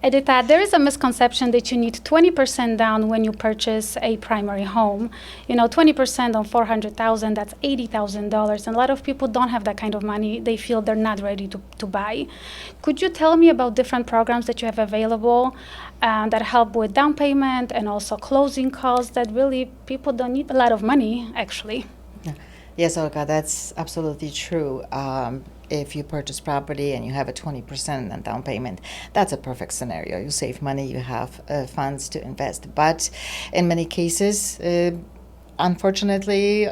Edita, there is a misconception that you need 20% down when you purchase a primary home. 20% on 400,000, that's $80,000. And a lot of people don't have that kind of money. They feel they're not ready to buy. Could you tell me about different programs that you have available that help with down payment and also closing costs that really people don't need a lot of money, actually? Yes, Olga, that's absolutely true. If you purchase property and you have a 20% in down payment, that's a perfect scenario. You save money, you have funds to invest. But in many cases, unfortunately,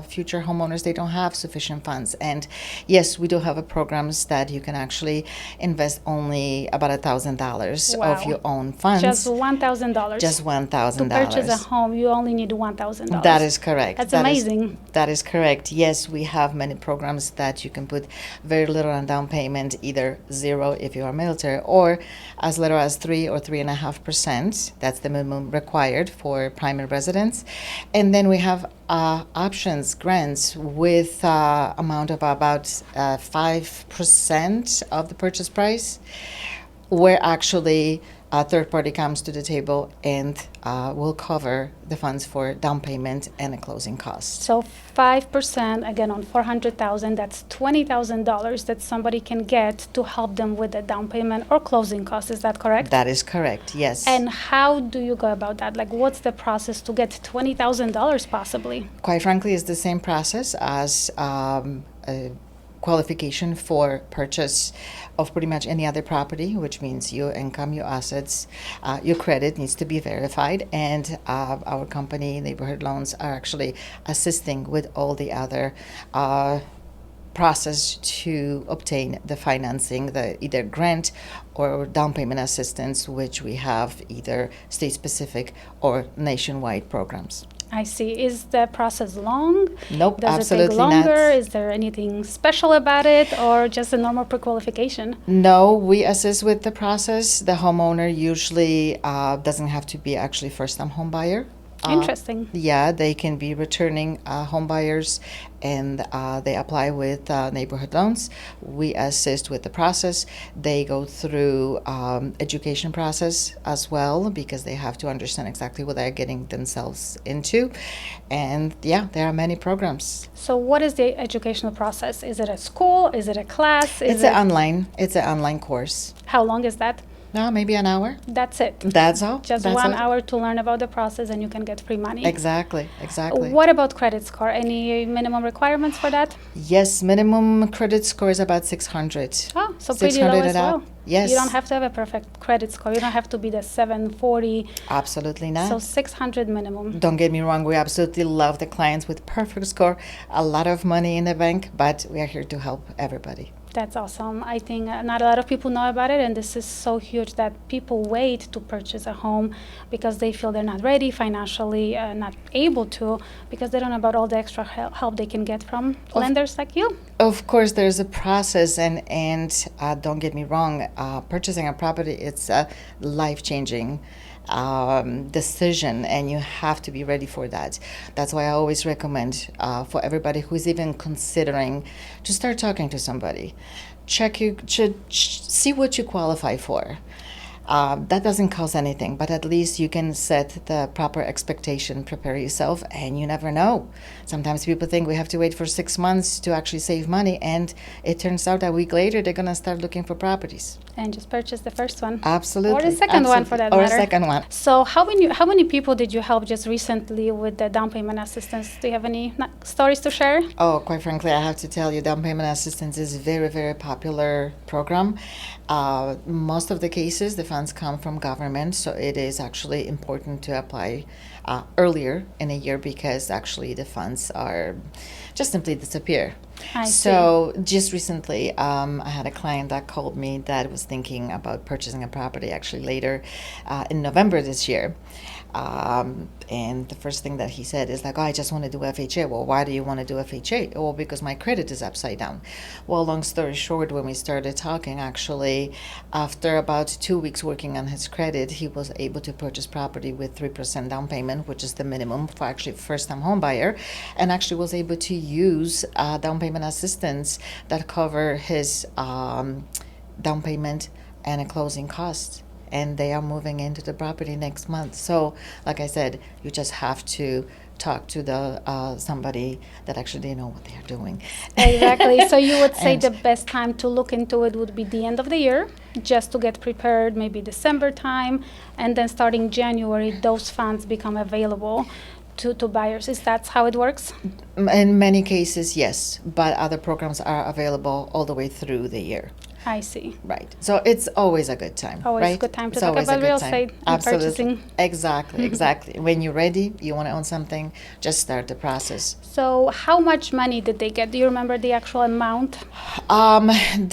future homeowners, they don't have sufficient funds. And yes, we do have programs that you can actually invest only about $1,000 Wow. of your own funds. Just $1,000. Just $1,000. To purchase a home, you only need $1,000. That is correct. That's amazing. That is correct. Yes, we have many programs that you can put very little on down payment, either zero if you are military, or as little as 3 or 3.5%. That's the minimum required for primary residents. And then we have options, grants with amount of about 5% of the purchase price, where actually a third party comes to the table and will cover the funds for down payment and a closing cost. So 5% again on 400,000, that's $20,000 that somebody can get to help them with the down payment or closing costs. Is that correct? That is correct, yes. And how do you go about that? Like, what's the process to get $20,000 possibly? Quite frankly, it's the same process as qualification for purchase of pretty much any other property, which means your income, your assets, your credit needs to be verified. And our company, Neighborhood Loans, are actually assisting with all the other process to obtain the financing, the either grant or down payment assistance, which we have either state-specific or nationwide programs. I see. Is the process long? Nope, Does absolutely it take longer? not. Is there anything special about it, or just a normal pre-qualification? No, we assist with the process. The homeowner usually doesn't have to be actually first-time home buyer. Interesting. Yeah, they can be returning home buyers, and they apply with Neighborhood Loans. We assist with the process. They go through education process as well, because they have to understand exactly what they're getting themselves into. And yeah, there are many programs. So what is the educational process? Is it a school? Is it a class? It's an online course. How long is that? No, maybe an hour. That's it. That's all. Just That's 1 all. hour to learn about the process, and you can get free money. Exactly. What about credit score? Any minimum requirements for that? Yes, minimum credit score is about 600. Oh, so pretty low 600 as and well. up. Yes. You don't have to have a perfect credit score. You don't have to be the 740. Absolutely not. So 600 minimum. Don't get me wrong, we absolutely love the clients with perfect score, a lot of money in the bank, but we are here to help everybody. That's awesome. I think not a lot of people know about it, and this is so huge that people wait to purchase a home because they feel they're not ready financially, not able to, because they don't know about all the extra help they can get from lenders like you. Of course, there's a process, and don't get me wrong, purchasing a property, it's a life-changing decision, and you have to be ready for that. That's why I always recommend for everybody who's even considering to start talking to somebody, see what you qualify for. That doesn't cost anything, but at least you can set the proper expectation, prepare yourself, and you never know. Sometimes people think we have to wait for 6 months to actually save money, and it turns out a week later they're going to start looking for properties. And just purchase the first one. Absolutely. Or the second one, for that or matter. Or second one. So how many people did you help just recently with the down payment assistance? Do you have any stories to share? Oh, quite frankly, I have to tell you, down payment assistance is a very, very popular program. Most of the cases, the funds come from government, so it is actually important to apply earlier in a year, because actually the funds are just simply disappear. So just recently, I had a client that called me that was thinking about purchasing a property actually later in November this year. And the first thing that he said is like, oh, I just want to do FHA. Well, why do you want to do FHA? Well, because my credit is upside down. Well, long story short, when we started talking, actually, after about 2 weeks working on his credit, he was able to purchase property with 3% down payment, which is the minimum for actually first-time home buyer, and actually was able to use down payment assistance that cover his down payment and a closing cost. and they are moving into the property next month. So, like I said, you just have to talk to the somebody that actually know what they are doing. Exactly. So you would say And- the best time to look into it would be the end of the year, just to get prepared, maybe December time, and then starting January, those funds become available to buyers. Is that how it works? In many cases, yes, but other programs are available all the way through the year. I see. Right. So it's always a good time. Always right? a good time to It's talk always a about good real time. estate and Absolutely. purchasing. Exactly, exactly. When you're ready, you want to own something, just start the process. So how much money did they get? Do you remember the actual amount?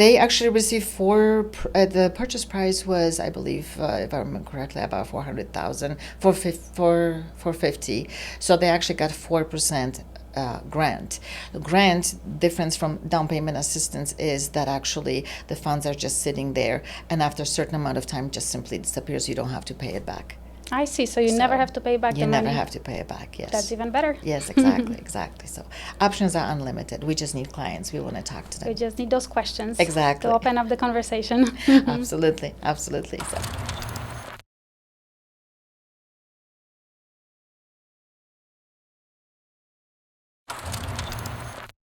They actually received the purchase price was, I believe, if I remember correctly, about 400,000 for 50. So they actually got 4% grant. The grant difference from down payment assistance is that actually the funds are just sitting there, and after a certain amount of time, just simply disappears. You don't have to pay it back. I see. So you never So have to pay back You the never money. have to pay it back. Yes. That's even better. Yes, exactly, exactly. So options are unlimited. We just need clients. We want to talk to them. We just need those questions Exactly. to open up the conversation. Absolutely, absolutely. So.